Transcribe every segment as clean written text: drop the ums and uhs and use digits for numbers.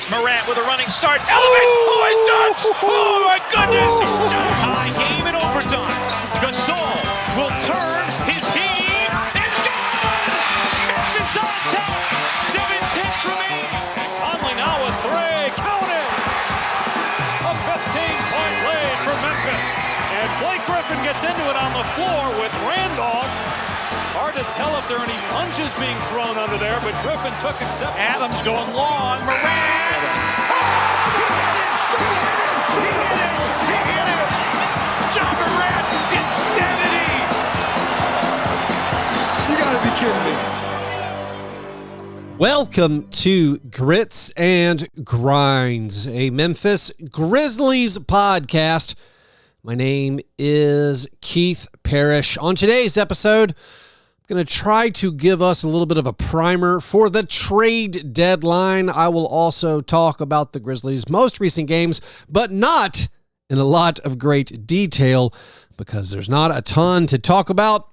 Morant with a running start. Elevates. Oh, it dunks. Oh, my goodness. Tie game in overtime. Gasol will turn. His heat is gone. Memphis on top. 7-10 remaining. Conley now with three. Count it. A 15-point lead for Memphis. And Blake Griffin gets into it on the floor with Randolph. Hard to tell if there are any punches being thrown under there, but Griffin took acceptance. Adams going long. Morant. He hit it. John Morant. Insanity. You gotta be kidding me. Welcome to Grits and Grinds, a Memphis Grizzlies podcast. My name is Keith Parrish. On today's episode, I'm going to try to give us a little bit of a primer for the trade deadline. I will also talk about the Grizzlies' most recent games, but not in a lot of great detail because there's not a ton to talk about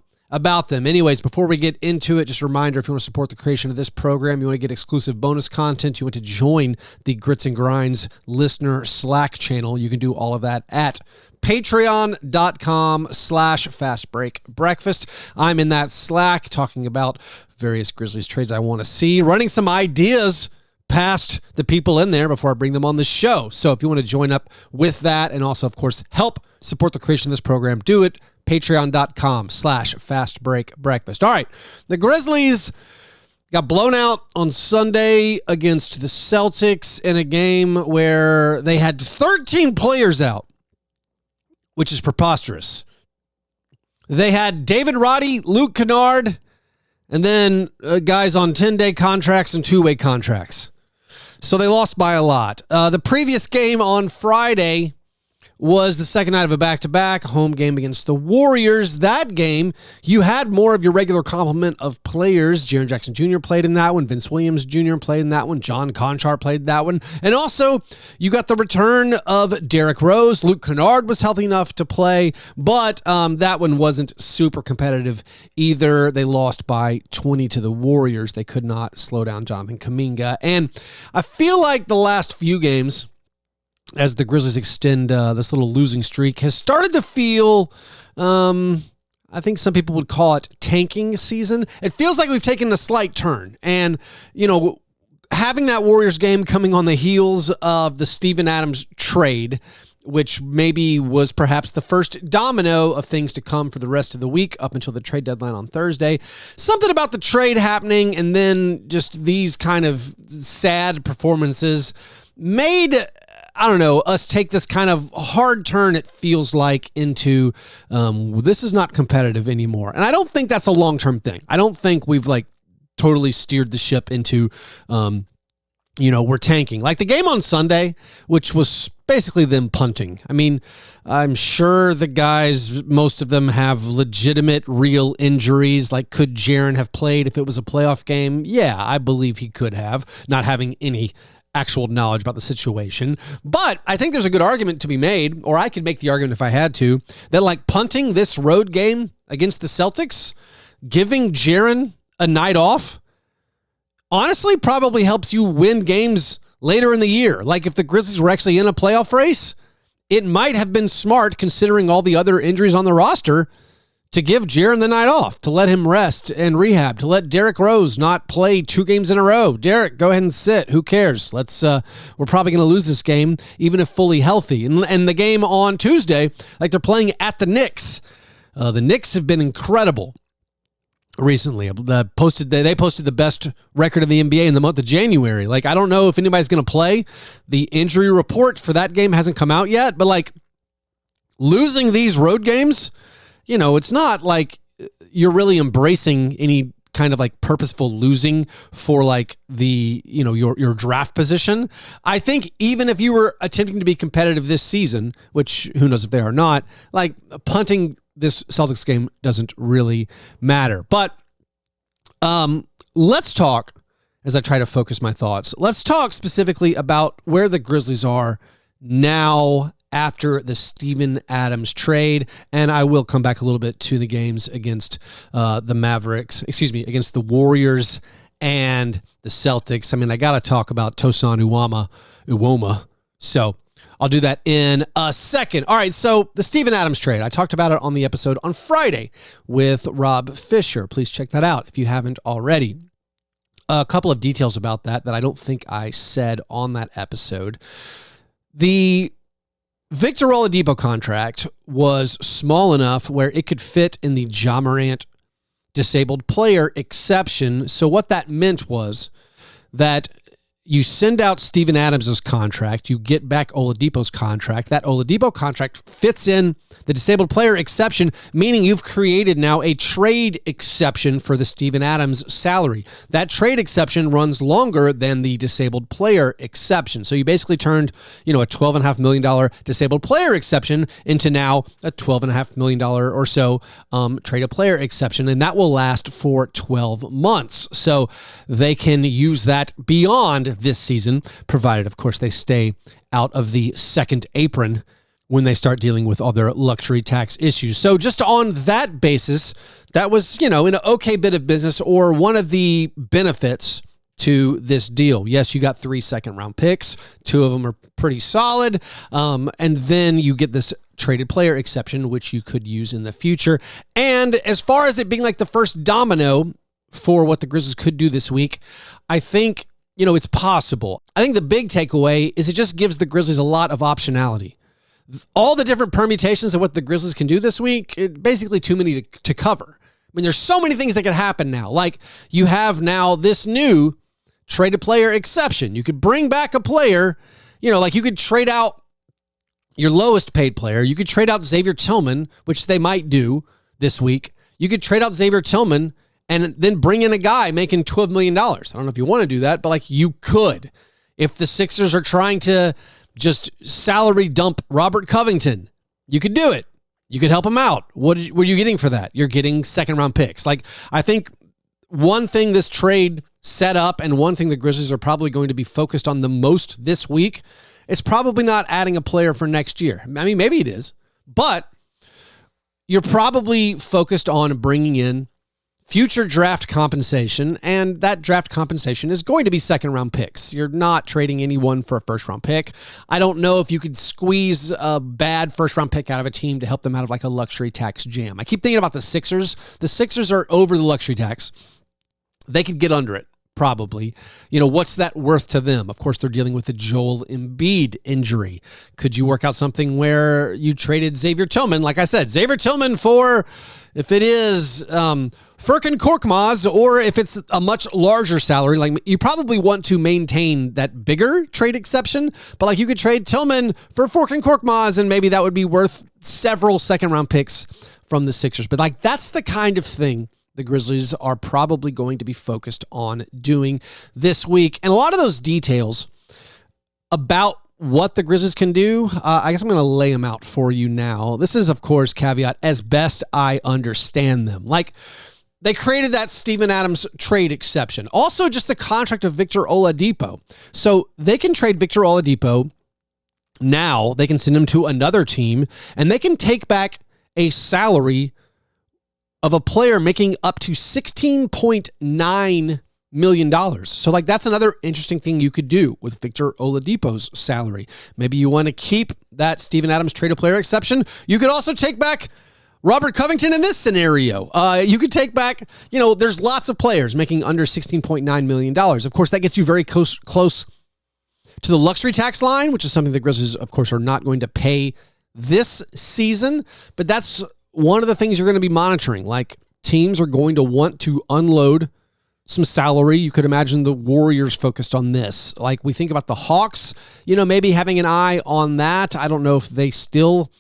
them. Anyways, before we get into it, just a reminder, if you want to support the creation of this program, you want to get exclusive bonus content, you want to join the Grits and Grinds listener Slack channel, you can do all of that at patreon.com/fastbreakbreakfast. I'm in that Slack talking about various Grizzlies trades I want to see, running some ideas past the people in there before I bring them on the show. So if you want to join up with that and also, of course, help support the creation of this program, do it. Patreon.com/fastbreakbreakfast. All right. The Grizzlies got blown out on Sunday against the Celtics in a game where they had 13 players out, which is preposterous. They had David Roddy, Luke Kennard, and then guys on 10-day contracts and two-way contracts. So they lost by a lot. The previous game on Friday was the second night of a back-to-back home game against the Warriors. That game, you had more of your regular complement of players. Jaren Jackson Jr. played in that one. Vince Williams Jr. played in that one. John Conchar played in that one. And also, you got the return of Derrick Rose. Luke Kennard was healthy enough to play, but that one wasn't super competitive either. They lost by 20 to the Warriors. They could not slow down Jonathan Kuminga. And I feel like the last few games, as the Grizzlies extend this little losing streak, has started to feel, I think some people would call it tanking season. It feels like we've taken a slight turn. And, you know, having that Warriors game coming on the heels of the Steven Adams trade, which maybe was perhaps the first domino of things to come for the rest of the week up until the trade deadline on Thursday. Something about the trade happening and then just these kind of sad performances made, I don't know, us take this kind of hard turn, it feels like, into this is not competitive anymore. And I don't think that's a long-term thing. I don't think we've totally steered the ship into, we're tanking. Like the game on Sunday, which was basically them punting. I mean, I'm sure the guys, most of them have legitimate, real injuries. Like, could Jaren have played if it was a playoff game? Yeah, I believe he could have, not having any actual knowledge about the situation. But I think there's a good argument to be made, or I could make the argument if I had to, that punting this road game against the Celtics, giving Jaren a night off, honestly probably helps you win games later in the year. Like if the Grizzlies were actually in a playoff race, it might have been smart, considering all the other injuries on the roster, to give Jaren the night off, to let him rest and rehab, to let Derrick Rose not play 2 games in a row. Derrick, go ahead and sit. Who cares? We're probably going to lose this game, even if fully healthy. And the game on Tuesday, they're playing at the Knicks. The Knicks have been incredible recently. They posted the best record in the NBA in the month of January. I don't know if anybody's going to play. The injury report for that game hasn't come out yet, but losing these road games, it's not like you're really embracing any kind of purposeful losing for the, your draft position. I think even if you were attempting to be competitive this season, which who knows if they are not, punting this Celtics game doesn't really matter. But let's talk, as I try to focus my thoughts, let's talk specifically about where the Grizzlies are now after the Steven Adams trade, and I will come back a little bit to the games against against the Warriors and the Celtics. I mean, I got to talk about Tosan Uwoma. So I'll do that in a second. All right, so the Steven Adams trade. I talked about it on the episode on Friday with Rob Fisher. Please check that out if you haven't already. A couple of details about that I don't think I said on that episode. The Victor Oladipo contract was small enough where it could fit in the Ja Morant disabled player exception. So what that meant was that you send out Steven Adams' contract, you get back Oladipo's contract. That Oladipo contract fits in the disabled player exception, meaning you've created now a trade exception for the Steven Adams salary. That trade exception runs longer than the disabled player exception. So you basically turned, a $12.5 million disabled player exception into now a $12.5 million or so trade a player exception, and that will last for 12 months. So they can use that beyond this season, provided, of course, they stay out of the second apron when they start dealing with other luxury tax issues. So just on that basis, that was, an okay bit of business, or one of the benefits to this deal. Yes, you got 3 second-round picks. 2 of them are pretty solid. And then you get this traded player exception, which you could use in the future. And as far as it being like the first domino for what the Grizzlies could do this week, I think, it's possible. I think the big takeaway is it just gives the Grizzlies a lot of optionality. All the different permutations of what the Grizzlies can do this week, basically too many to cover. I mean, there's so many things that could happen now. Like, you have now this new traded player exception. You could bring back a player, like you could trade out your lowest paid player. You could trade out Xavier Tillman, which they might do this week. You could trade out Xavier Tillman and then bring in a guy making $12 million. I don't know if you want to do that, but you could. If the Sixers are trying to just salary dump Robert Covington, you could do it. You could help him out. What are you getting for that? You're getting second-round picks. I think one thing this trade set up, and one thing the Grizzlies are probably going to be focused on the most this week, is probably not adding a player for next year. I mean, maybe it is, but you're probably focused on bringing in future draft compensation, and that draft compensation is going to be second-round picks. You're not trading anyone for a first-round pick. I don't know if you could squeeze a bad first-round pick out of a team to help them out of a luxury tax jam. I keep thinking about the Sixers. The Sixers are over the luxury tax. They could get under it, probably. What's that worth to them? Of course, they're dealing with the Joel Embiid injury. Could you work out something where you traded Xavier Tillman? Like I said, Xavier Tillman for, if it is Furkan Korkmaz, or if it's a much larger salary, you probably want to maintain that bigger trade exception, but you could trade Tillman for Furkan Korkmaz, and maybe that would be worth several second-round picks from the Sixers. But that's the kind of thing the Grizzlies are probably going to be focused on doing this week. And a lot of those details about what the Grizzlies can do, I guess I'm going to lay them out for you now. This is, of course, caveat, as best I understand them. They created that Steven Adams trade exception. Also, just the contract of Victor Oladipo. So they can trade Victor Oladipo now. They can send him to another team, and they can take back a salary of a player making up to $16.9 million. So that's another interesting thing you could do with Victor Oladipo's salary. Maybe you want to keep that Steven Adams trade player exception. You could also take back Robert Covington in this scenario. You could take back, there's lots of players making under $16.9 million. Of course, that gets you very close to the luxury tax line, which is something the Grizzlies, of course, are not going to pay this season. But that's one of the things you're going to be monitoring. Teams are going to want to unload some salary. You could imagine the Warriors focused on this. We think about the Hawks, maybe having an eye on that. I don't know if they still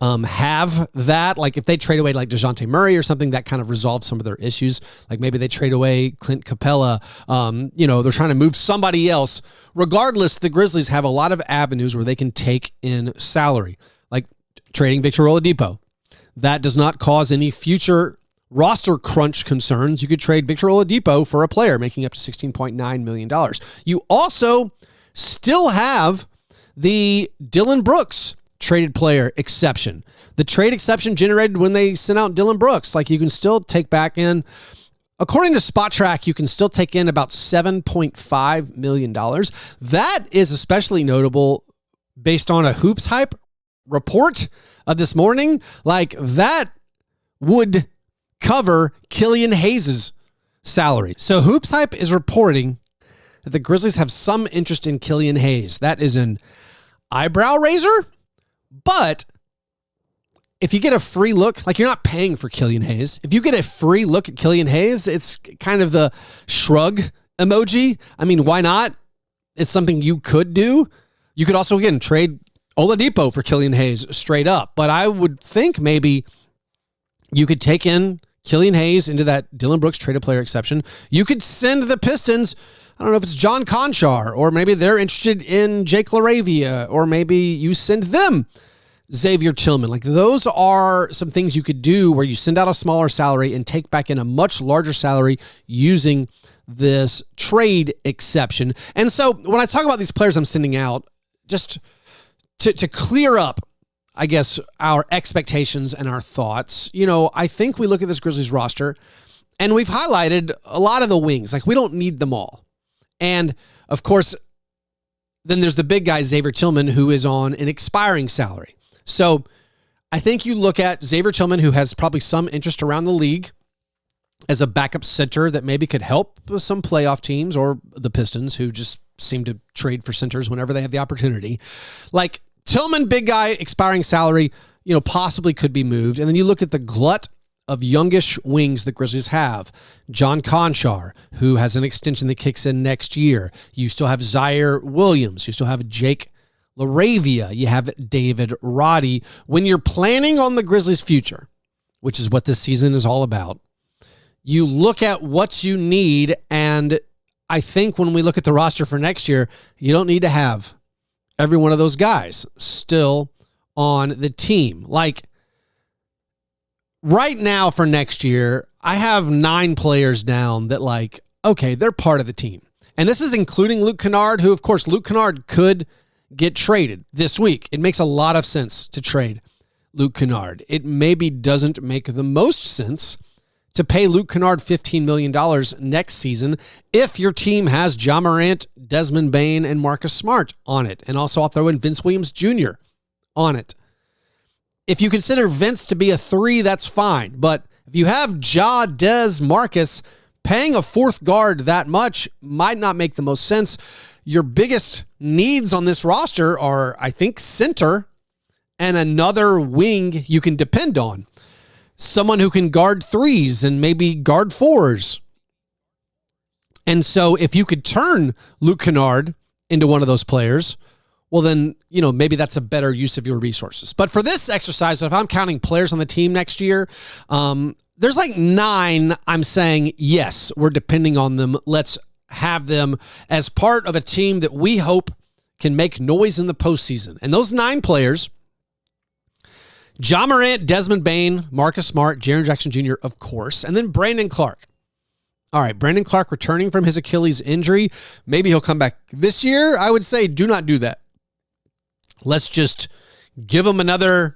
have that. If they trade away DeJounte Murray or something, that kind of resolves some of their issues. Maybe they trade away Clint Capella. They're trying to move somebody else. Regardless, the Grizzlies have a lot of avenues where they can take in salary, trading Victor Oladipo. That does not cause any future roster crunch concerns. You could trade Victor Oladipo for a player making up to $16.9 million. You also still have the Dylan Brooks traded player exception. The trade exception generated when they sent out Dylan Brooks. You can still take back in According to Spot Track, you can still take in about $7.5 million. That is especially notable based on a Hoops Hype report of this morning. Like, that would cover Killian Hayes' salary. So Hoops Hype is reporting that the Grizzlies have some interest in Killian Hayes. That is an eyebrow raiser, but if you get a free look, like, you're not paying for Killian Hayes. If you get a free look at Killian Hayes, it's kind of the shrug emoji. I mean, why not? It's something you could do. You could also, again, trade Oladipo for Killian Hayes straight up. But I would think maybe you could take in Killian Hayes into that Dylan Brooks traded player exception. You could send the Pistons, I don't know if it's John Conchar, or maybe they're interested in Jake LaRavia, or maybe you send them Xavier Tillman. Like, those are some things you could do where you send out a smaller salary and take back in a much larger salary using this trade exception. And so when I talk about these players I'm sending out, just to clear up, I guess, our expectations and our thoughts, I think we look at this Grizzlies roster and we've highlighted a lot of the wings. Like, we don't need them all. And of course, then there's the big guy, Xavier Tillman, who is on an expiring salary. So I think you look at Xavier Tillman, who has probably some interest around the league as a backup center that maybe could help some playoff teams, or the Pistons, who just seem to trade for centers whenever they have the opportunity. Like, Tillman, big guy, expiring salary, possibly could be moved. And then you look at the glut of youngish wings the Grizzlies have. John Conchar, who has an extension that kicks in next year. You still have Zaire Williams. You still have Jake LaRavia. You have David Roddy. When you're planning on the Grizzlies' future, which is what this season is all about, you look at what you need, and I think when we look at the roster for next year, you don't need to have every one of those guys still on the team. Like, right now for next year, I have 9 players down that, like, okay, they're part of the team. And this is including Luke Kennard, who, of course, Luke Kennard could get traded this week. It makes a lot of sense to trade Luke Kennard. It maybe doesn't make the most sense to pay Luke Kennard $15 million next season if your team has Ja Morant, Desmond Bane, and Marcus Smart on it. And also I'll throw in Vince Williams Jr. on it. If you consider Vince to be a 3, that's fine. But if you have Ja, Des, Marcus, paying a fourth guard that much might not make the most sense. Your biggest needs on this roster are, I think, center and another wing you can depend on. Someone who can guard 3s and maybe guard 4s. And so if you could turn Luke Kennard into one of those players, well then, maybe that's a better use of your resources. But for this exercise, if I'm counting players on the team next year, there's like 9 I'm saying, yes, we're depending on them. Let's have them as part of a team that we hope can make noise in the postseason. And those 9 players: Ja Morant, Desmond Bane, Marcus Smart, Jaren Jackson Jr., of course, and then Brandon Clark. All right, Brandon Clark returning from his Achilles injury. Maybe he'll come back this year. I would say do not do that. Let's just give him another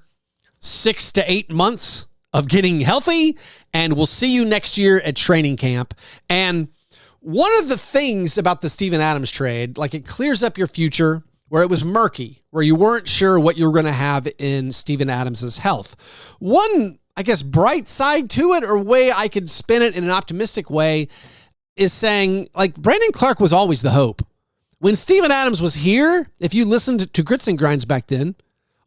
6 to 8 months of getting healthy, and we'll see you next year at training camp. And one of the things about the Steven Adams trade, like, it clears up your future where it was murky, where you weren't sure what you were going to have in Steven Adams' health. One, I guess, bright side to it, or way I could spin it in an optimistic way, is saying, like, Brandon Clark was always the hope. When Steven Adams was here, if you listened to Grits and Grinds back then,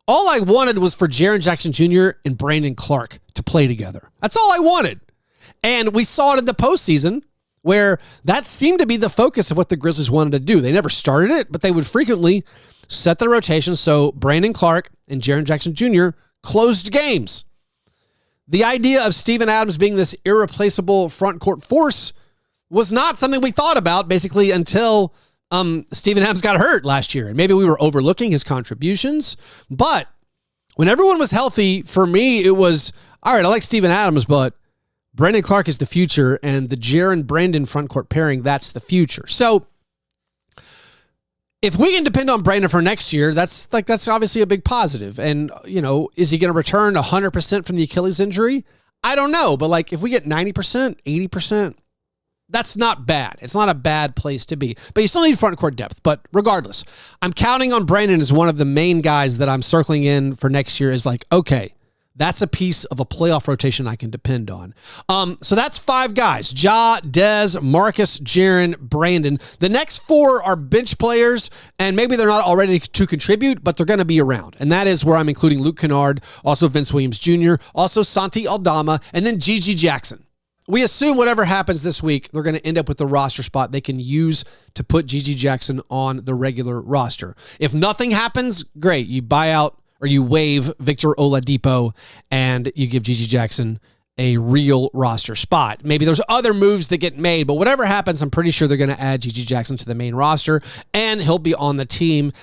all I wanted was for Jaren Jackson Jr. and Brandon Clark to play together. That's all I wanted. And we saw it in the postseason, where that seemed to be the focus of what the Grizzlies wanted to do. They never started it, but they would frequently set the rotation so Brandon Clark and Jaren Jackson Jr. closed games. The idea of Steven Adams being this irreplaceable front court force was not something we thought about, basically, until Steven Adams got hurt last year. And maybe we were overlooking his contributions. But when everyone was healthy, for me, it was, all right, I like Steven Adams, but Brandon Clark is the future, and the Jaren-Brandon frontcourt pairing, that's the future. So if we can depend on Brandon for next year, that's obviously a big positive. And, is he going to return 100% from the Achilles injury? I don't know. But, like, if we get 90%, 80%, That's not bad. It's not a bad place to be. But you still need front court depth. But regardless, I'm counting on Brandon as one of the main guys that I'm circling in for next year is like, okay, that's a piece of a playoff rotation I can depend on. So that's 5 guys. Ja, Dez, Marcus, Jaren, Brandon. The next 4 are bench players, and maybe they're not already to contribute, but they're going to be around. And that is where I'm including Luke Kennard, also Vince Williams Jr., also Santi Aldama, and then Gigi Jackson. We assume whatever happens this week, they're going to end up with the roster spot they can use to put Gigi Jackson on the regular roster. If nothing happens, great. You buy out or you waive Victor Oladipo and you give Gigi Jackson a real roster spot. Maybe there's other moves that get made, but whatever happens, I'm pretty sure they're going to add Gigi Jackson to the main roster and he'll be on the team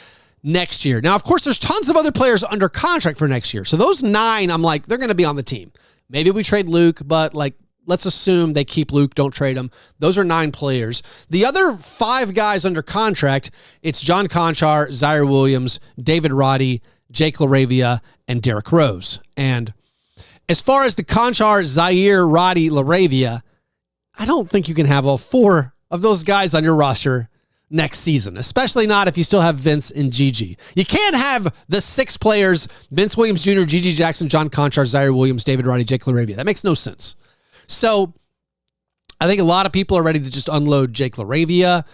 next year. Now, of course, there's tons of other players under contract for next year. So those 9, I'm like, they're going to be on the team. Maybe we trade Luke, but like, let's assume they keep Luke, don't trade him. Those are 9 players. The other 5 guys under contract, it's John Conchar, Zaire Williams, David Roddy, Jake LaRavia, and Derrick Rose. And as far as the Conchar, Zaire, Roddy, LaRavia, I don't think you can have all 4 of those guys on your roster next season, especially not if you still have Vince and Gigi. You can't have the 6 players, Vince Williams Jr., Gigi Jackson, John Conchar, Zaire Williams, David Roddy, Jake LaRavia. That makes no sense. So I think a lot of people are ready to just unload Jake LaRavia.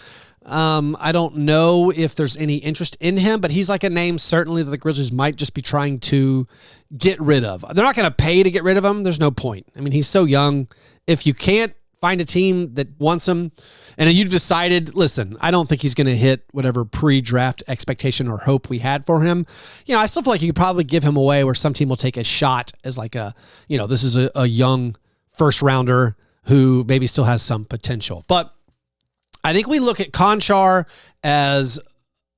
I don't know if there's any interest in him, but he's like a name certainly that the Grizzlies might just be trying to get rid of. They're not going to pay to get rid of him. There's no point. I mean, he's so young. If you can't find a team that wants him and you've decided, listen, I don't think he's going to hit whatever pre-draft expectation or hope we had for him. You know, I still feel like you could probably give him away where some team will take a shot as like a, you know, this is a young first rounder who maybe still has some potential. But I think we look at Conchar as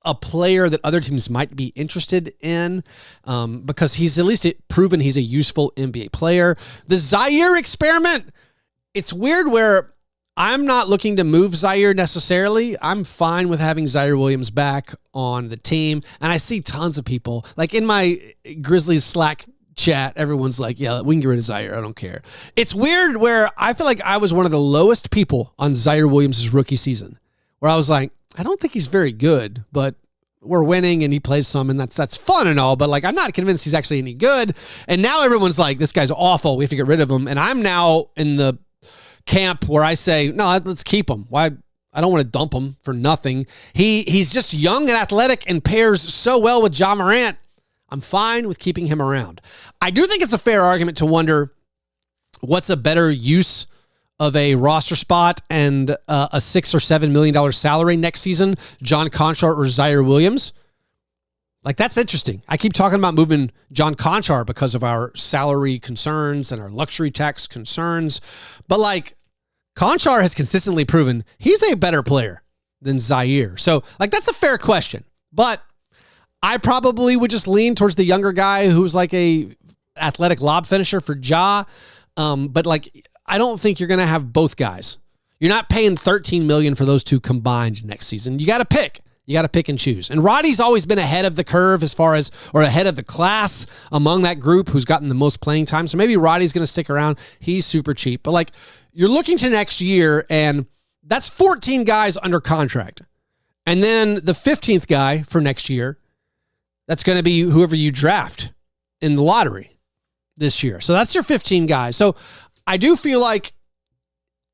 a player that other teams might be interested in because he's at least proven he's a useful NBA player. The Zaire experiment, it's weird where I'm not looking to move Zaire necessarily. I'm fine with having Zaire Williams back on the team. And I see tons of people, like in my Grizzlies Slack chat, everyone's like, yeah, we can get rid of Zaire. I don't care. It's weird where I feel like I was one of the lowest people on Zaire Williams' rookie season, where I was like, I don't think he's very good, but we're winning and he plays some and that's fun and all, but like, I'm not convinced he's actually any good. And now everyone's like, this guy's awful. We have to get rid of him. And I'm now in the camp where I say, no, let's keep him. Why? I don't want to dump him for nothing. He's just young and athletic and pairs so well with Ja Morant. I'm fine with keeping him around. I do think it's a fair argument to wonder what's a better use of a roster spot and a $6 or $7 million salary next season, John Conchar or Zaire Williams. Like, that's interesting. I keep talking about moving John Conchar because of our salary concerns and our luxury tax concerns. But like, Conchar has consistently proven he's a better player than Zaire. So like, that's a fair question, but I probably would just lean towards the younger guy who's like a athletic lob finisher for Ja. But like, I don't think you're going to have both guys. You're not paying $13 million for those 2 combined next season. You got to pick. You got to pick and choose. And Roddy's always been ahead of the curve as far as, or ahead of the class among that group who's gotten the most playing time. So maybe Roddy's going to stick around. He's super cheap. But like, you're looking to next year and that's 14 guys under contract. And then the 15th guy for next year, that's going to be whoever you draft in the lottery this year. So that's your 15 guys. So I do feel like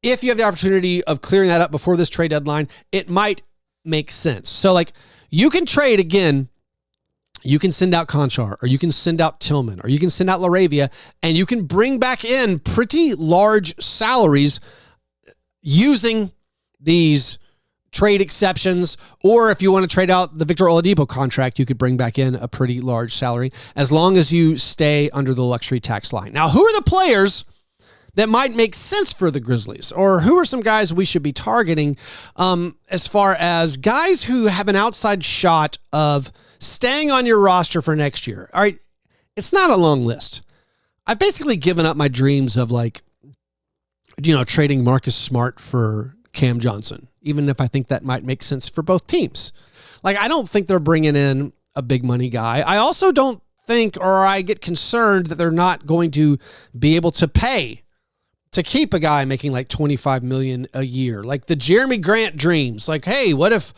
if you have the opportunity of clearing that up before this trade deadline, it might make sense. So like, you can trade again. You can send out Conchar, or you can send out Tillman, or you can send out LaRavia, and you can bring back in pretty large salaries using these trade exceptions, or if you want to trade out the Victor Oladipo contract, you could bring back in a pretty large salary as long as you stay under the luxury tax line. Now, who are the players that might make sense for the Grizzlies, or who are some guys we should be targeting as far as guys who have an outside shot of staying on your roster for next year? All right, it's not a long list. I've basically given up my dreams of like, trading Marcus Smart for Cam Johnson, even if I think that might make sense for both teams. Like, I don't think they're bringing in a big money guy. I also don't think, or I get concerned that they're not going to be able to pay to keep a guy making like $25 million a year, like the Jeremy Grant dreams. Like, hey, what if,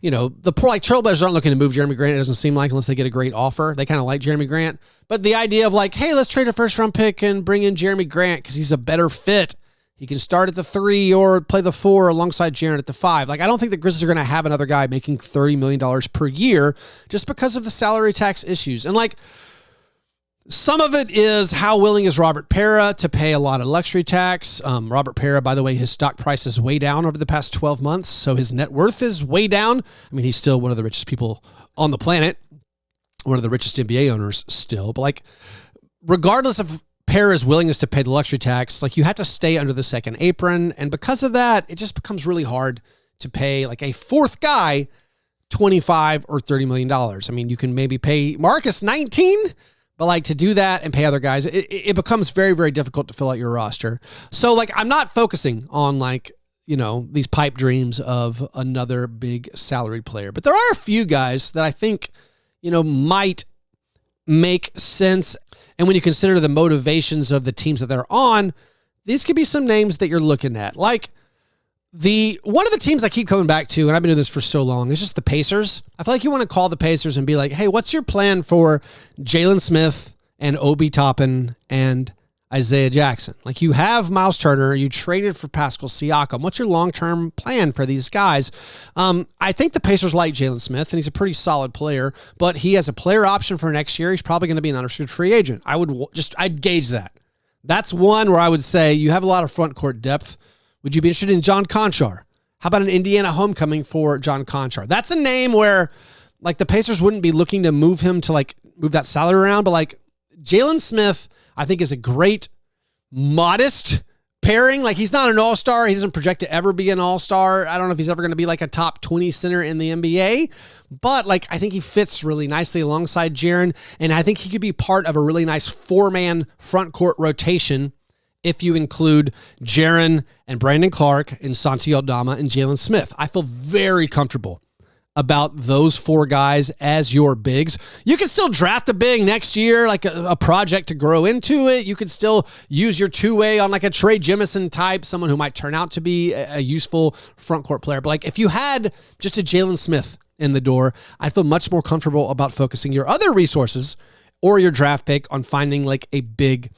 the poor like Trailblazers aren't looking to move Jeremy Grant. It doesn't seem like, unless they get a great offer. They kind of like Jeremy Grant, but the idea of like, hey, let's trade a first round pick and bring in Jeremy Grant because he's a better fit. He can start at the 3 or play the 4 alongside Jaren at the 5. Like, I don't think the Grizzlies are going to have another guy making $30 million per year just because of the salary tax issues. And like, some of it is how willing is Robert Parra to pay a lot of luxury tax. Robert Parra, by the way, his stock price is way down over the past 12 months. So his net worth is way down. I mean, he's still one of the richest people on the planet, one of the richest NBA owners still. But like, regardless of Parra's willingness to pay the luxury tax, like, you have to stay under the second apron. And because of that, it just becomes really hard to pay like a fourth guy $25 or $30 million. I mean, you can maybe pay Marcus 19, but like, to do that and pay other guys, it becomes very, very difficult to fill out your roster. So like, I'm not focusing on like, these pipe dreams of another big salaried player, but there are a few guys that I think, might make sense. And when you consider the motivations of the teams that they're on, these could be some names that you're looking at. Like one of the teams I keep coming back to, and I've been doing this for so long, is just the Pacers. I feel like you want to call the Pacers and be like, hey, what's your plan for Jalen Smith and Obi Toppin and Isaiah Jackson? Like, you have Miles Turner, you traded for Pascal Siakam. What's your long-term plan for these guys? I think the Pacers like Jalen Smith, and he's a pretty solid player, but he has a player option for next year. He's probably going to be an unrestricted free agent. I'd gauge that. That's one where I would say you have a lot of front court depth. Would you be interested in John Conchar? How about an Indiana homecoming for John Conchar? That's a name where like the Pacers wouldn't be looking to move him to like move that salary around, but like Jalen Smith, I think, is a great, modest pairing. Like, he's not an all-star. He doesn't project to ever be an all-star. I don't know if he's ever going to be like a top 20 center in the NBA, but like, I think he fits really nicely alongside Jaren. And I think he could be part of a really nice 4-man front court rotation if you include Jaren and Brandon Clark and Santi Aldama and Jalen Smith. I feel very comfortable about those 4 guys as your bigs. You can still draft a big next year, like a project to grow into it. You could still use your 2-way on like a Trey Jemison type, someone who might turn out to be a useful front court player. But like, if you had just a Jalen Smith in the door, I feel much more comfortable about focusing your other resources or your draft pick on finding like a big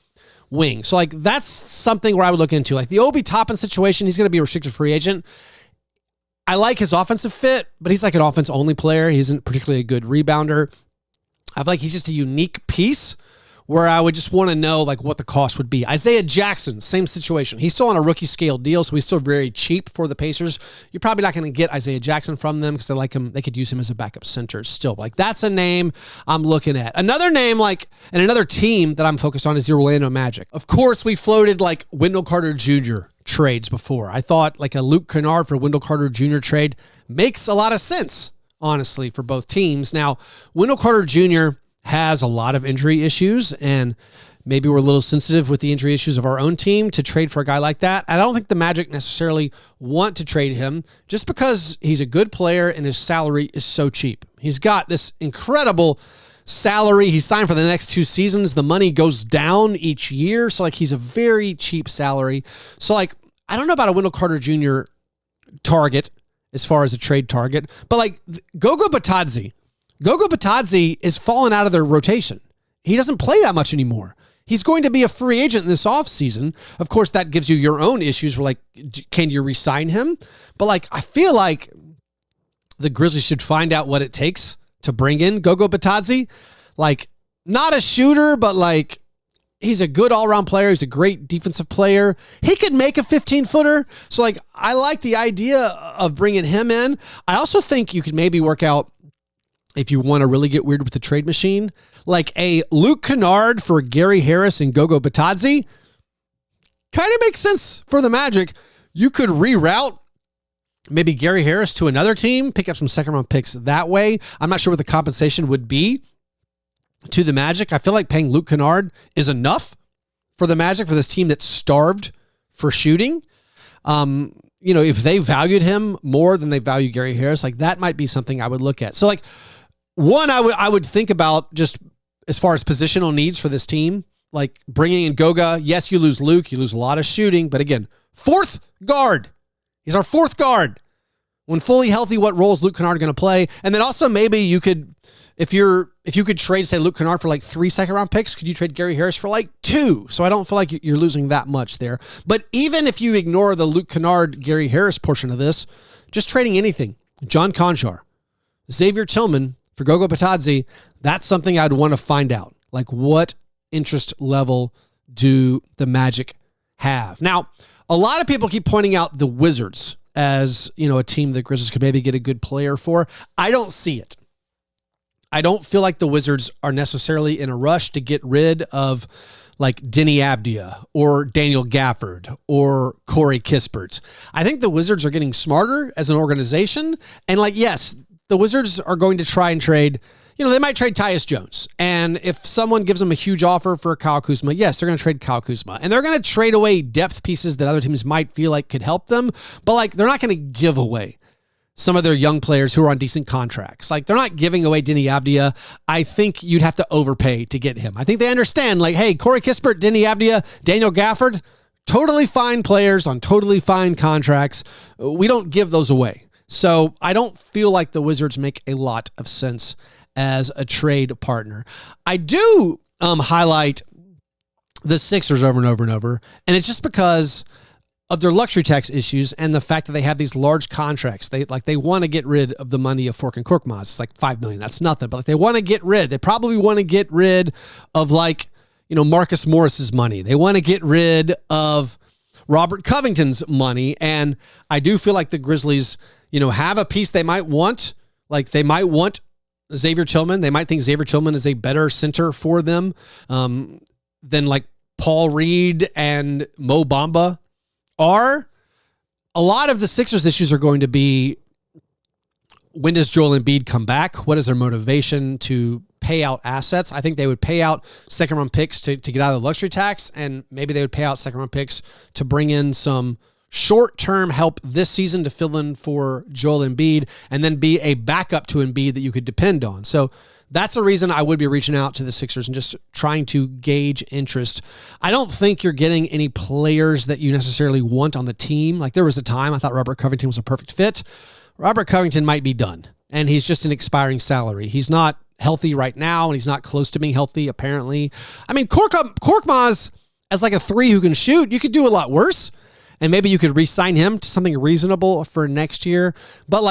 wing. So like, that's something where I would look into. Like the Obi Toppin situation, he's going to be a restricted free agent. I like his offensive fit, but he's like an offense-only player. He isn't particularly a good rebounder. I feel like he's just a unique piece where I would just want to know like what the cost would be. Isaiah Jackson, same situation. He's still on a rookie scale deal, so he's still very cheap for the Pacers. You're probably not going to get Isaiah Jackson from them because they like him. They could use him as a backup center still. Like, that's a name I'm looking at. Another name, like, and another team that I'm focused on is the Orlando Magic. Of course, we floated like Wendell Carter Jr. trades before. I thought like a Luke Kennard for Wendell Carter Jr. trade makes a lot of sense, honestly, for both teams. Now, Wendell Carter Jr. has a lot of injury issues, and maybe we're a little sensitive with the injury issues of our own team to trade for a guy like that. I don't think the Magic necessarily want to trade him just because he's a good player and his salary is so cheap. He's got this incredible salary. He signed for the next 2 seasons. The money goes down each year. So like, he's a very cheap salary. So like, I don't know about a Wendell Carter Jr. target as far as a trade target, but like Gogo Batadze is falling out of their rotation. He doesn't play that much anymore. He's going to be a free agent this offseason. Of course, that gives you your own issues where like, can you re-sign him? But like, I feel like the Grizzlies should find out what it takes to bring in Gogo Batadze. Like, not a shooter, but like, he's a good all-around player. He's a great defensive player. He could make a 15-footer. So like, I like the idea of bringing him in. I also think you could maybe work out, if you want to really get weird with the trade machine, like a Luke Kennard for Gary Harris and Gogo Batadze. Kind of makes sense for the Magic. You could reroute maybe Gary Harris to another team, pick up some second-round picks that way. I'm not sure what the compensation would be to the Magic. I feel like paying Luke Kennard is enough for the Magic, for this team that's starved for shooting. If they valued him more than they value Gary Harris, like that might be something I would look at. So like, one, I would think about just as far as positional needs for this team, like bringing in Goga. Yes, you lose Luke. You lose a lot of shooting. But again, fourth guard. He's our fourth guard. When fully healthy, what role is Luke Kennard going to play? And then also maybe you could, if you could trade, say, Luke Kennard for like 3 second-round picks, could you trade Gary Harris for like 2? So I don't feel like you're losing that much there. But even if you ignore the Luke Kennard, Gary Harris portion of this, just trading anything, John Conchar, Xavier Tillman for Gogo Patadze, that's something I'd want to find out. Like, what interest level do the Magic have? Now, a lot of people keep pointing out the Wizards as, a team the Grizzlies could maybe get a good player for. I don't see it. I don't feel like the Wizards are necessarily in a rush to get rid of like Denny Avdia or Daniel Gafford or Corey Kispert. I think the Wizards are getting smarter as an organization. And yes, the Wizards are going to try and trade, they might trade Tyus Jones. And if someone gives them a huge offer for Kyle Kuzma, yes, they're going to trade Kyle Kuzma. And they're going to trade away depth pieces that other teams might feel like could help them. But they're not going to give away some of their young players who are on decent contracts. They're not giving away Denny Avdia. I think you'd have to overpay to get him. I think they understand, hey, Corey Kispert, Denny Avdia, Daniel Gafford, totally fine players on totally fine contracts. We don't give those away. So I don't feel like the Wizards make a lot of sense as a trade partner. I do highlight the Sixers over and over and over, and it's just because of their luxury tax issues and the fact that they have these large contracts. They want to get rid of the money of Fork and Korkmaz. It's like $5 million. That's nothing. But they want to get rid. They probably want to get rid of Marcus Morris's money. They want to get rid of Robert Covington's money. And I do feel like the Grizzlies, have a piece they might want. They might want Xavier Tillman. They might think Xavier Tillman is a better center for them than Paul Reed and Mo Bamba are. A lot of the Sixers issues are going to be, when does Joel Embiid come back? What is their motivation to pay out assets? I think they would pay out second-round picks to get out of the luxury tax, and maybe they would pay out second-round picks to bring in some short-term help this season to fill in for Joel Embiid and then be a backup to Embiid that you could depend on. So that's a reason I would be reaching out to the Sixers and just trying to gauge interest. I don't think you're getting any players that you necessarily want on the team. There was a time I thought Robert Covington was a perfect fit. Robert Covington might be done, and he's just an expiring salary. He's not healthy right now, and he's not close to being healthy, apparently. I mean, Korkmaz as a 3 who can shoot, you could do a lot worse. And maybe you could re-sign him to something reasonable for next year. But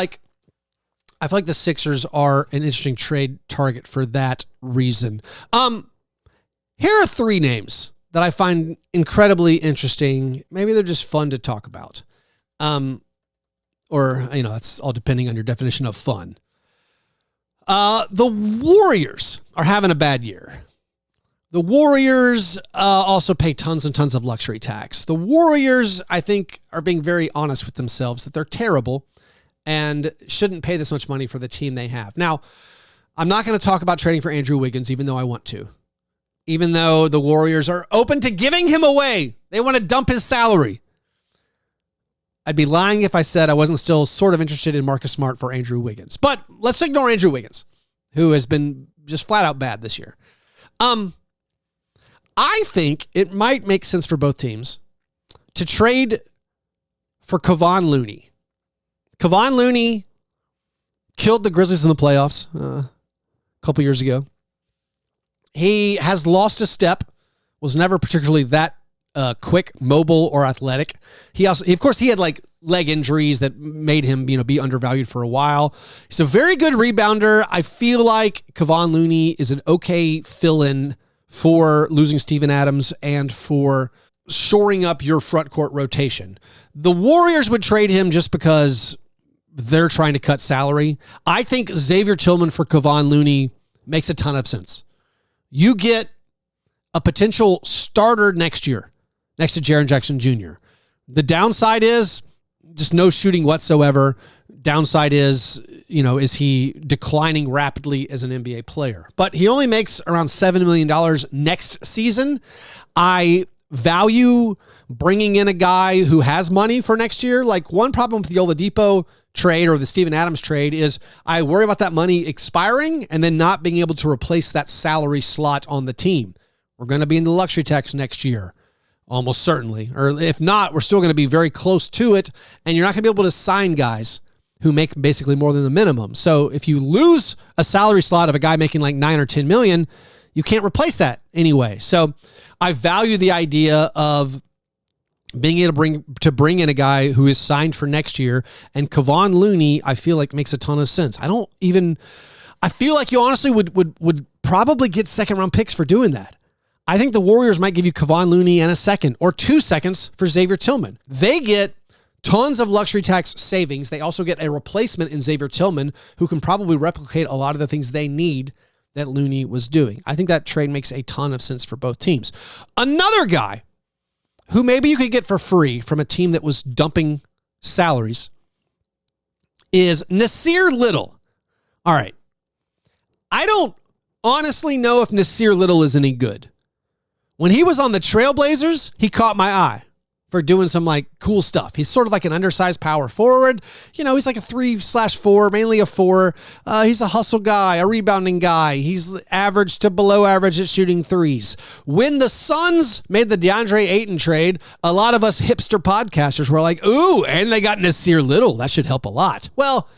I feel like the Sixers are an interesting trade target for that reason. Here are 3 names that I find incredibly interesting. Maybe they're just fun to talk about. Or, that's all depending on your definition of fun. The Warriors are having a bad year. The Warriors also pay tons and tons of luxury tax. The Warriors, I think, are being very honest with themselves that they're terrible and shouldn't pay this much money for the team they have. Now, I'm not going to talk about trading for Andrew Wiggins, even though I want to. Even though the Warriors are open to giving him away. They want to dump his salary. I'd be lying if I said I wasn't still sort of interested in Marcus Smart for Andrew Wiggins. But let's ignore Andrew Wiggins, who has been just flat out bad this year. I think it might make sense for both teams to trade for Kevon Looney. Kevon Looney killed the Grizzlies in the playoffs a couple years ago. He has lost a step, was never particularly that quick, mobile, or athletic. He had leg injuries that made him, be undervalued for a while. He's a very good rebounder. I feel like Kevon Looney is an okay fill-in for losing Steven Adams and for shoring up your front court rotation. The Warriors would trade him just because they're trying to cut salary. I think Xavier Tillman for Kevon Looney makes a ton of sense. You get a potential starter next year next to Jaren Jackson Jr. The downside is just no shooting whatsoever. Downside is, is he declining rapidly as an NBA player? But he only makes around $7 million next season. I value bringing in a guy who has money for next year. One problem with the Oladipo trade or the Steven Adams trade is I worry about that money expiring and then not being able to replace that salary slot on the team. We're going to be in the luxury tax next year, almost certainly. Or if not, we're still going to be very close to it, and you're not going to be able to sign guys who make basically more than the minimum. So if you lose a salary slot of a guy making like 9 or 10 million, you can't replace that anyway. So I value the idea of being able to bring in a guy who is signed for next year, and Kevon Looney, I feel like makes a ton of sense. I feel like you honestly would probably get second round picks for doing that. I think the Warriors might give you Kevon Looney and a second or 2 seconds for Xavier Tillman. They get tons of luxury tax savings. They also get a replacement in Xavier Tillman who can probably replicate a lot of the things they need that Looney was doing. I think that trade makes a ton of sense for both teams. Another guy who maybe you could get for free from a team that was dumping salaries is Nasir Little. All right. I don't honestly know if Nasir Little is any good. When he was on the Trailblazers, he caught my eye for doing some like cool stuff. He's sort of like an undersized power forward. You know, he's like a 3/4, mainly a 4. He's a hustle guy, a rebounding guy. He's average to below average at shooting threes. When the Suns made the DeAndre Ayton trade, a lot of us hipster podcasters were like, ooh, and they got Nasir Little. That should help a lot. Well,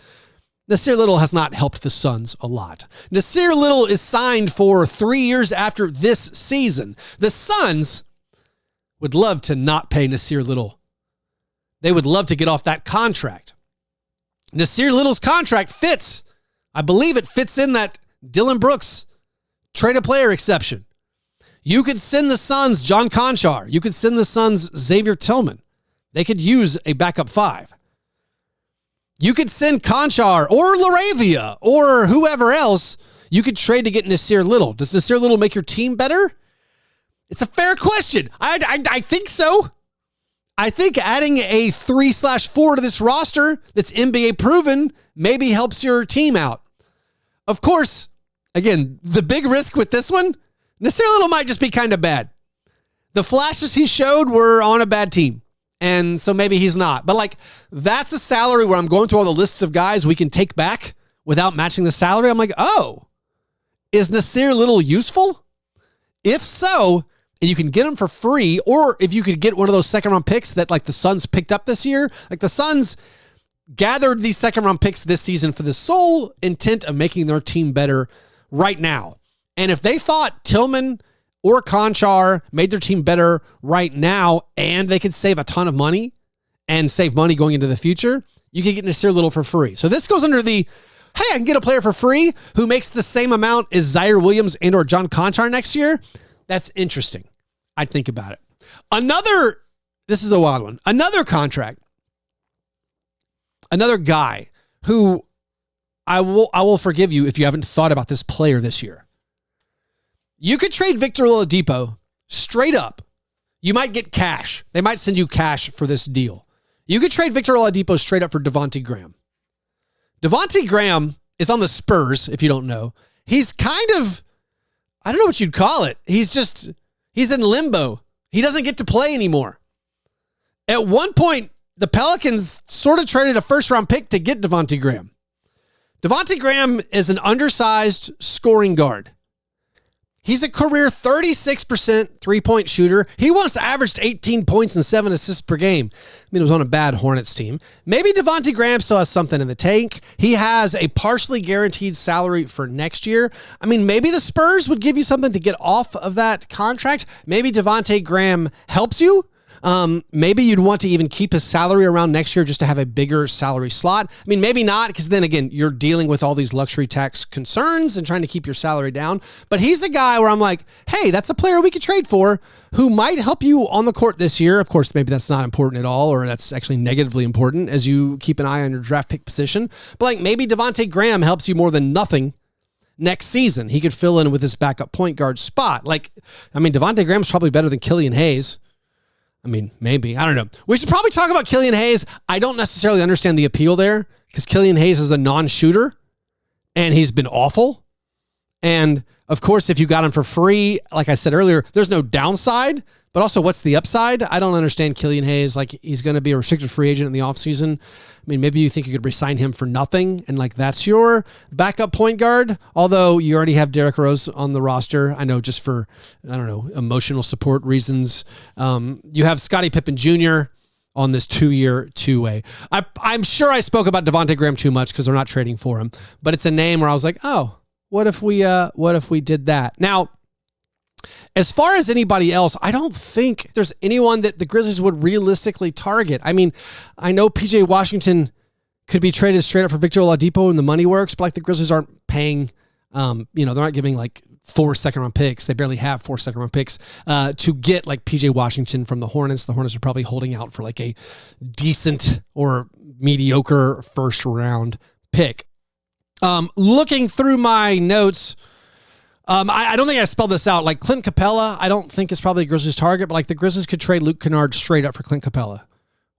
Nasir Little has not helped the Suns a lot. Nasir Little is signed for 3 years after this season. The Suns would love to not pay Nasir Little. They would love to get off that contract. Nasir Little's contract fits. I believe it fits in that Dylan Brooks trade a player exception. You could send the Suns John Conchar. You could send the Suns Xavier Tillman. They could use a backup 5. You could send Conchar or Laravia or whoever else. You could trade to get Nasir Little. Does Nasir Little make your team better? It's a fair question. I think so. I think adding a 3/4 to this roster that's NBA proven maybe helps your team out. Of course, again, the big risk with this one, Nasir Little might just be kind of bad. The flashes he showed were on a bad team, and so maybe he's not. But like, that's a salary where I'm going through all the lists of guys we can take back without matching the salary. I'm like, oh, is Nasir Little useful? If so, and you can get him for free, or if you could get one of those second round picks that like the Suns picked up this year, like the Suns gathered these second round picks this season for the sole intent of making their team better right now. And if they thought Tillman or Conchar made their team better right now and they could save a ton of money and save money going into the future, you could get Nasir Little for free. So this goes under the, hey, I can get a player for free who makes the same amount as Zaire Williams and or John Conchar next year. That's interesting. I'd think about it. This is a wild one. Another contract, another guy who I will forgive you if you haven't thought about this player this year. You could trade Victor Oladipo straight up. You might get cash. They might send you cash for this deal. You could trade Victor Oladipo straight up for Devontae Graham. Devontae Graham is on the Spurs, if you don't know. He's kind of, I don't know what you'd call it. He's in limbo. He doesn't get to play anymore. At one point, the Pelicans sort of traded a first-round pick to get Devontae Graham. Devontae Graham is an undersized scoring guard. He's a career 36% three-point shooter. He once averaged 18 points and 7 assists per game. I mean, it was on a bad Hornets team. Maybe Devontae Graham still has something in the tank. He has a partially guaranteed salary for next year. I mean, maybe the Spurs would give you something to get off of that contract. Maybe Devontae Graham helps you. Maybe you'd want to even keep his salary around next year just to have a bigger salary slot. I mean, maybe not, because then again, you're dealing with all these luxury tax concerns and trying to keep your salary down. But he's a guy where I'm like, hey, that's a player we could trade for who might help you on the court this year. Of course, maybe that's not important at all, or that's actually negatively important as you keep an eye on your draft pick position. But like maybe Devontae Graham helps you more than nothing next season. He could fill in with his backup point guard spot. Like, I mean, Devontae Graham's probably better than Killian Hayes. I mean, maybe. I don't know. We should probably talk about Killian Hayes. I don't necessarily understand the appeal there because Killian Hayes is a non-shooter and he's been awful. And of course, if you got him for free, like I said earlier, there's no downside. But also, what's the upside? I don't understand Killian Hayes. Like, he's going to be a restricted free agent in the offseason. I mean, maybe you think you could resign him for nothing, and like that's your backup point guard. Although you already have Derrick Rose on the roster. I know, just for, I don't know, emotional support reasons. You have Scottie Pippen Jr. on this 2-year two-way. I'm sure I spoke about Devontae Graham too much because they're not trading for him. But it's a name where I was like, oh, what if we did that? Now, as far as anybody else, I don't think there's anyone that the Grizzlies would realistically target. I mean, I know PJ Washington could be traded straight up for Victor Oladipo and the money works, but like the Grizzlies aren't paying, they're not giving like 4 second-round picks. They barely have 4 second-round picks to get like PJ Washington from the Hornets. The Hornets are probably holding out for like a decent or mediocre first-round pick. Looking through my notes, I don't think I spelled this out. Like Clint Capella, I don't think is probably the Grizzlies' target, but like the Grizzlies could trade Luke Kennard straight up for Clint Capella.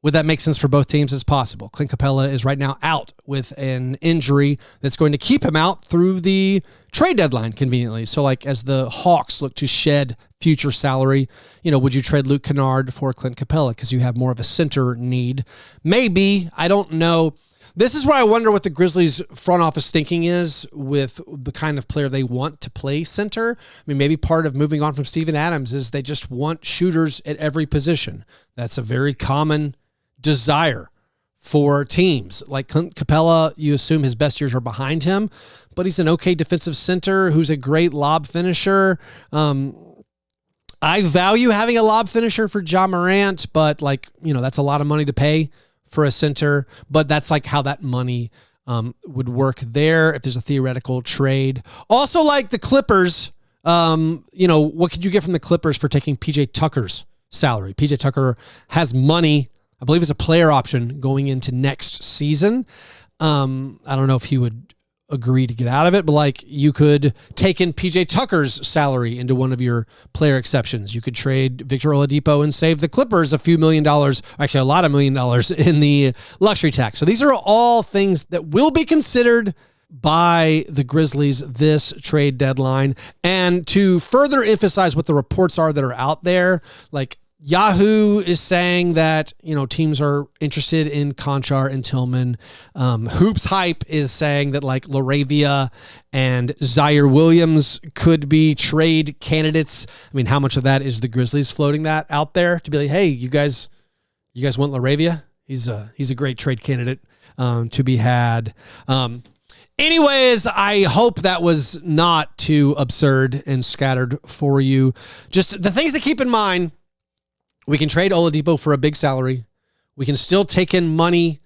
Would that make sense for both teams? It's possible. Clint Capella is right now out with an injury that's going to keep him out through the trade deadline conveniently. So like as the Hawks look to shed future salary, would you trade Luke Kennard for Clint Capella because you have more of a center need? Maybe. I don't know. This is where I wonder what the Grizzlies front office thinking is with the kind of player they want to play center. I mean, maybe part of moving on from Steven Adams is they just want shooters at every position. That's a very common desire for teams. Like Clint Capella, you assume his best years are behind him, but he's an okay defensive center who's a great lob finisher. I value having a lob finisher for Ja Morant, but that's a lot of money to pay for a center, but that's like how that money would work there if there's a theoretical trade. Also, like the Clippers, what could you get from the Clippers for taking PJ Tucker's salary? PJ Tucker has money, I believe it's a player option going into next season. I don't know if he would agree to get out of it, but like you could take in PJ Tucker's salary into one of your player exceptions. You could trade Victor Oladipo and save the Clippers a few $1 million, actually a lot of $1 million in the luxury tax. So these are all things that will be considered by the Grizzlies this trade deadline. And to further emphasize what the reports are that are out there, like Yahoo is saying that, teams are interested in Conchar and Tillman. Hoops Hype is saying that like LaRavia and Zaire Williams could be trade candidates. I mean, how much of that is the Grizzlies floating that out there to be like, hey, you guys want LaRavia? He's a great trade candidate to be had. Anyways, I hope that was not too absurd and scattered for you. Just the things to keep in mind. We can trade Oladipo for a big salary. We can still take in money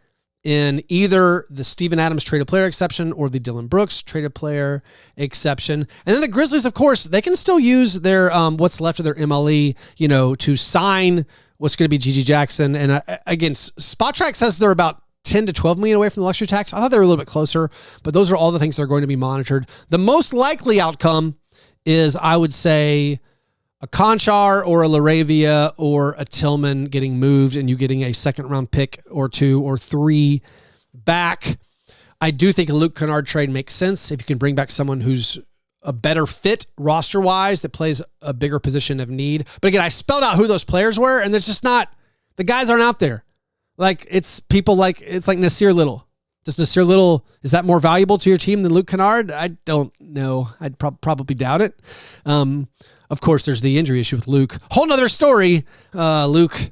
in either the Steven Adams traded player exception or the Dylan Brooks traded player exception. And then the Grizzlies, of course, they can still use their what's left of their MLE, to sign what's going to be Gigi Jackson. And again, SpotTrack says they're about 10 to 12 million away from the luxury tax. I thought they were a little bit closer, but those are all the things that are going to be monitored. The most likely outcome is, I would say, a Conchar or a LaRavia or a Tillman getting moved and you getting a second-round pick or 2 or 3 back. I do think a Luke Kennard trade makes sense if you can bring back someone who's a better fit roster-wise that plays a bigger position of need. But again, I spelled out who those players were, and there's just not – the guys aren't out there. Like, it's people like – it's like Nasir Little. Does Nasir Little – is that more valuable to your team than Luke Kennard? I don't know. I'd probably doubt it. Of course, there's the injury issue with Luke. Whole nother story. Luke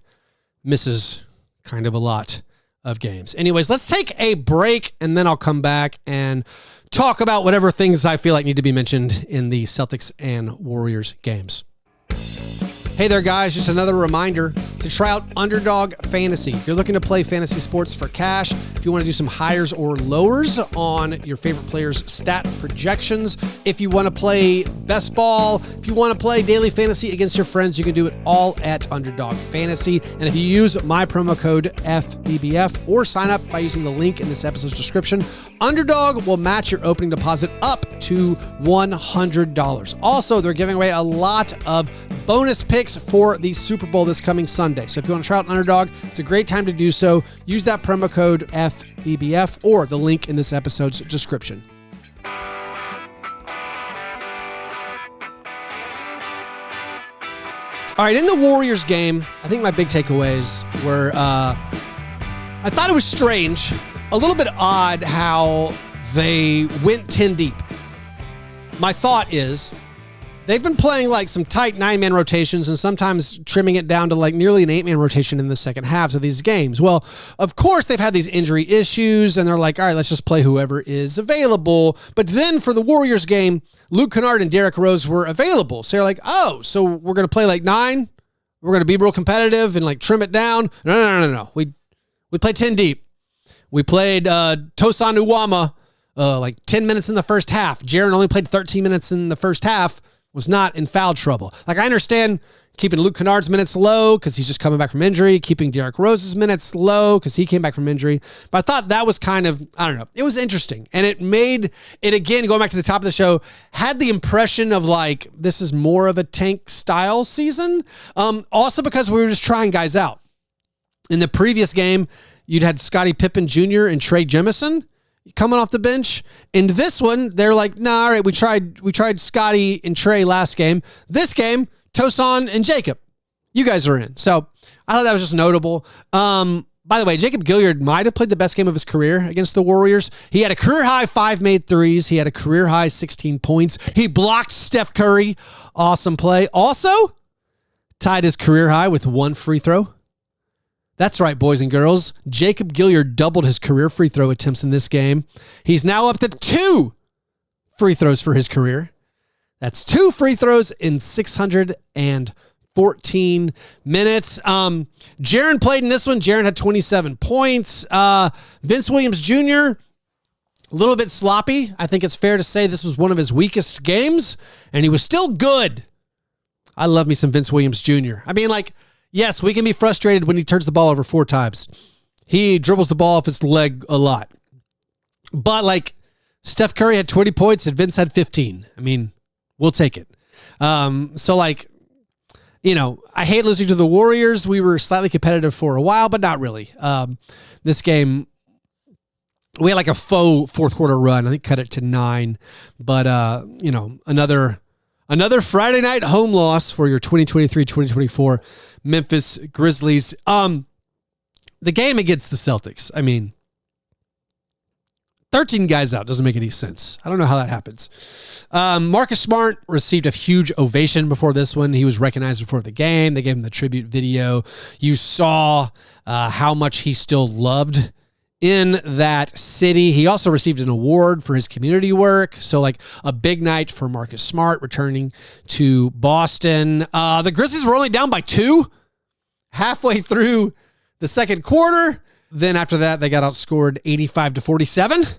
misses kind of a lot of games. Anyways, let's take a break, and then I'll come back and talk about whatever things I feel like need to be mentioned in the Celtics and Warriors games. Hey there, guys. Just another reminder to try out Underdog Fantasy. If you're looking to play fantasy sports for cash, if you want to do some higher or lowers on your favorite players' stat projections, if you want to play best ball, if you want to play daily fantasy against your friends, you can do it all at Underdog Fantasy. And if you use my promo code FBBF or sign up by using the link in this episode's description, Underdog will match your opening deposit up to $100. Also, they're giving away a lot of bonus picks for the Super Bowl this coming Sunday. So if you want to try out Underdog, it's a great time to do so. Use that promo code FBBF or the link in this episode's description. All right, in the Warriors game, I think my big takeaways were I thought it was strange, a little bit odd how they went 10 deep. My thought is they've been playing like some tight 9-man rotations and sometimes trimming it down to like nearly an 8-man rotation in the second halves of these games. Well, of course, they've had these injury issues and they're like, all right, let's just play whoever is available. But then for the Warriors game, Luke Kennard and Derrick Rose were available. So you're like, oh, so we're going to play like 9? We're going to be real competitive and like trim it down? No. We played 10 deep. We played Tosan Uwama like 10 minutes in the first half. Jaren only played 13 minutes in the first half. Was not in foul trouble. Like, I understand keeping Luke Kennard's minutes low because he's just coming back from injury, keeping Derrick Rose's minutes low because he came back from injury. But I thought that was kind of, I don't know, it was interesting. And it made it, again, going back to the top of the show, had the impression of like, this is more of a tank style season. Also because we were just trying guys out. In the previous game, you'd had Scottie Pippen Jr. and Trey Jemison coming off the bench. In this one, they're like, nah, all right, we tried Scottie and Trey last game. This game, Tosan and Jacob. You guys are in. So I thought that was just notable. By the way, Jacob Gilyard might have played the best game of his career against the Warriors. He had a career-high 5 made threes. He had a career-high 16 points. He blocked Steph Curry. Awesome play. Also, tied his career high with 1 free throw. That's right, boys and girls. Jacob Gilyard doubled his career free throw attempts in this game. He's now up to 2 free throws for his career. That's 2 free throws in 614 minutes. Jaren played in this one. Jaren had 27 points. Vince Williams Jr., a little bit sloppy. I think it's fair to say this was one of his weakest games, and he was still good. I love me some Vince Williams Jr. I mean, like, yes, we can be frustrated when he turns the ball over 4 times. He dribbles the ball off his leg a lot. But, like, Steph Curry had 20 points and Vince had 15. I mean, we'll take it. So, like, you know, I hate losing to the Warriors. We were slightly competitive for a while, but not really. This game, we had like a faux fourth quarter run. I think cut it to 9. But, you know, another Friday night home loss for your 2023-2024 Memphis Grizzlies. The game against the Celtics, I mean, 13 guys out doesn't make any sense. I don't know how that happens. Marcus Smart received a huge ovation before this one. He was recognized before the game. They gave him the tribute video. You saw how much he still loved in that city. He also received an award for his community work. So, like, a big night for Marcus Smart returning to Boston. The Grizzlies were only down by 2 halfway through the second quarter. Then after that, they got outscored 85-47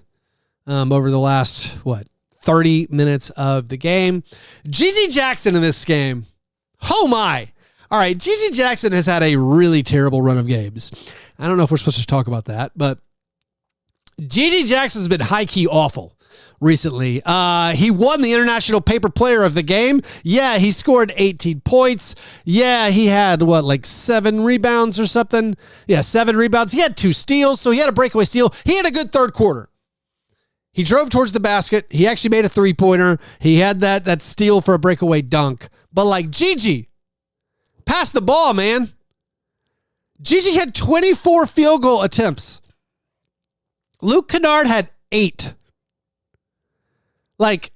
over the last, 30 minutes of the game. Gigi Jackson in this game. Oh my. All right, Gigi Jackson has had a really terrible run of games. I don't know if we're supposed to talk about that, but Gigi Jackson's been high-key awful recently. He won the International Paper Player of the Game. Yeah, he scored 18 points. Yeah, he had, 7 rebounds or something? Yeah, 7 rebounds. He had 2 steals, so he had a breakaway steal. He had a good third quarter. He drove towards the basket. He actually made a 3-pointer. He had that steal for a breakaway dunk. But, like, Gigi, pass the ball, man. Gigi had 24 field goal attempts. Luke Kennard had 8. Like,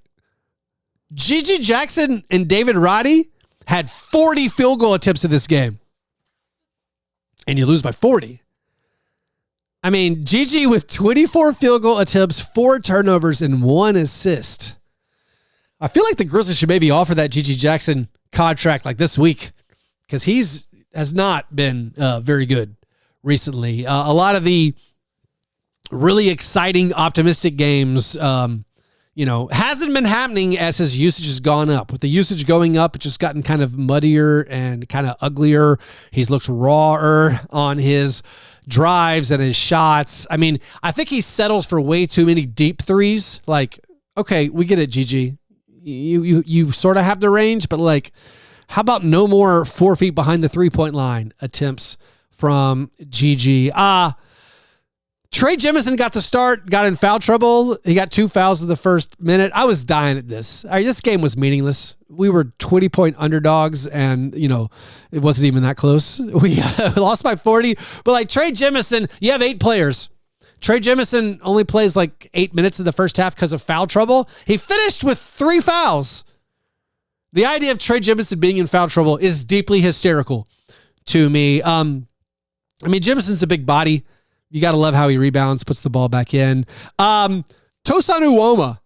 Gigi Jackson and David Roddy had 40 field goal attempts in this game. And you lose by 40. I mean, Gigi with 24 field goal attempts, 4 turnovers, and 1 assist. I feel like the Grizzlies should maybe offer that Gigi Jackson contract like this week because has not been very good recently. A lot of the really exciting, optimistic games, hasn't been happening as his usage has gone up. With the usage going up, it's just gotten kind of muddier and kind of uglier. He's looked rawer on his drives and his shots. I mean, I think he settles for way too many deep threes. Like, okay, we get it, Gigi. You sort of have the range, but like, how about no more 4 feet behind the 3-point line attempts from Gigi? Trae Trey Jemison got the start, got in foul trouble. He got 2 fouls in the first minute. I was dying at this. This game was meaningless. We were 20-point underdogs, and, it wasn't even that close. We lost by 40. But, like, Trey Jemison, you have 8 players. Trey Jemison only plays, 8 minutes in the first half because of foul trouble. He finished with 3 fouls. The idea of Trey Jemison being in foul trouble is deeply hysterical to me. Jemison's a big body. You got to love how he rebounds, puts the ball back in. Tosan Uwoma,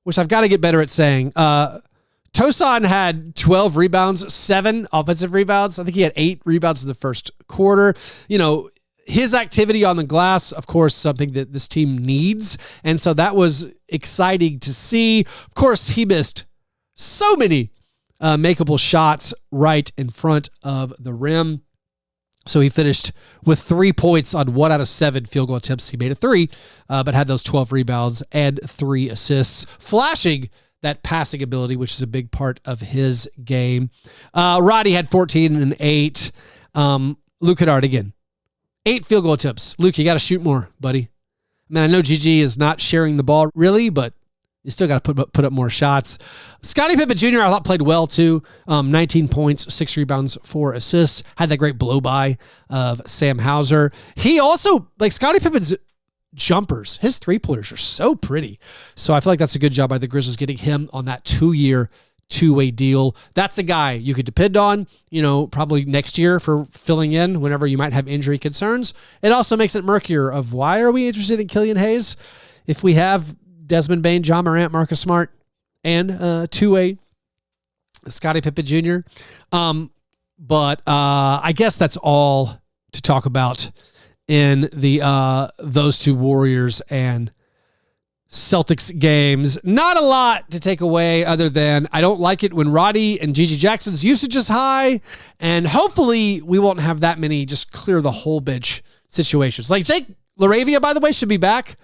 which I've got to get better at saying. Tosan had 12 rebounds, 7 offensive rebounds. I think he had 8 rebounds in the first quarter. His activity on the glass, of course, something that this team needs. And so that was exciting to see. Of course, he missed so many makeable shots right in front of the rim. So he finished with 3 points on 1 out of 7 field goal attempts. He made a 3, but had those 12 rebounds and 3 assists, flashing that passing ability, which is a big part of his game. Roddy had 14 and 8. Luke Kennard again, 8 field goal attempts. Luke, you got to shoot more, buddy. I know GG is not sharing the ball really, but you still got to put up more shots. Scottie Pippen Jr. I thought played well too. 19 points, 6 rebounds, 4 assists. Had that great blow by of Sam Hauser. He also, Scottie Pippen's jumpers, his 3-pointers are so pretty. So I feel like that's a good job by the Grizzlies getting him on that 2-year, 2-way deal. That's a guy you could depend on, probably next year for filling in whenever you might have injury concerns. It also makes it murkier of why are we interested in Killian Hayes if we have Desmond Bane, John Morant, Marcus Smart, and 2-way Scottie Pippen Jr. But I guess that's all to talk about in the those two Warriors and Celtics games. Not a lot to take away other than I don't like it when Roddy and Gigi Jackson's usage is high, and hopefully we won't have that many just clear the whole bench situations. Jake LaRavia, by the way, should be back.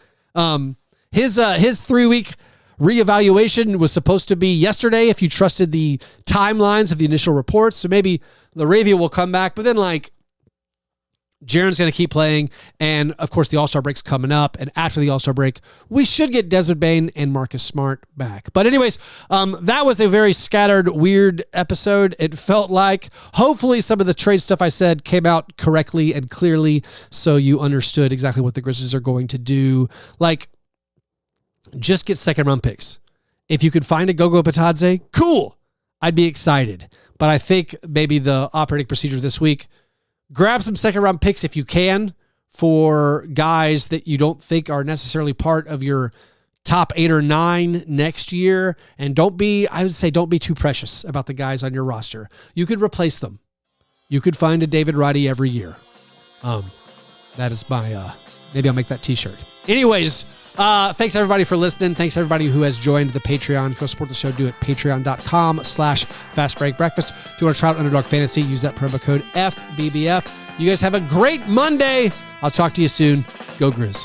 His 3-week reevaluation was supposed to be yesterday if you trusted the timelines of the initial reports. So maybe LaRavia will come back, but then Jaren's going to keep playing. And of course the All-Star break's coming up. And after the All-Star break, we should get Desmond Bane and Marcus Smart back. But anyways, that was a very scattered, weird episode. It felt like hopefully some of the trade stuff I said came out correctly and clearly. So you understood exactly what the Grizzlies are going to do. Just get 2nd-round picks. If you could find a Gogo Batadze, cool. I'd be excited. But I think maybe the operating procedure this week, grab some 2nd-round picks if you can for guys that you don't think are necessarily part of your top 8 or 9 next year. And don't be too precious about the guys on your roster. You could replace them. You could find a David Roddy every year. That is my, maybe I'll make that t-shirt. Anyways, thanks everybody for listening. Thanks everybody who has joined the Patreon. If you want to support the show, do it patreon.com/fastbreakbreakfast. If you want to try out Underdog Fantasy, use that promo code FBBF. You guys have a great Monday. I'll talk to you soon. Go Grizz.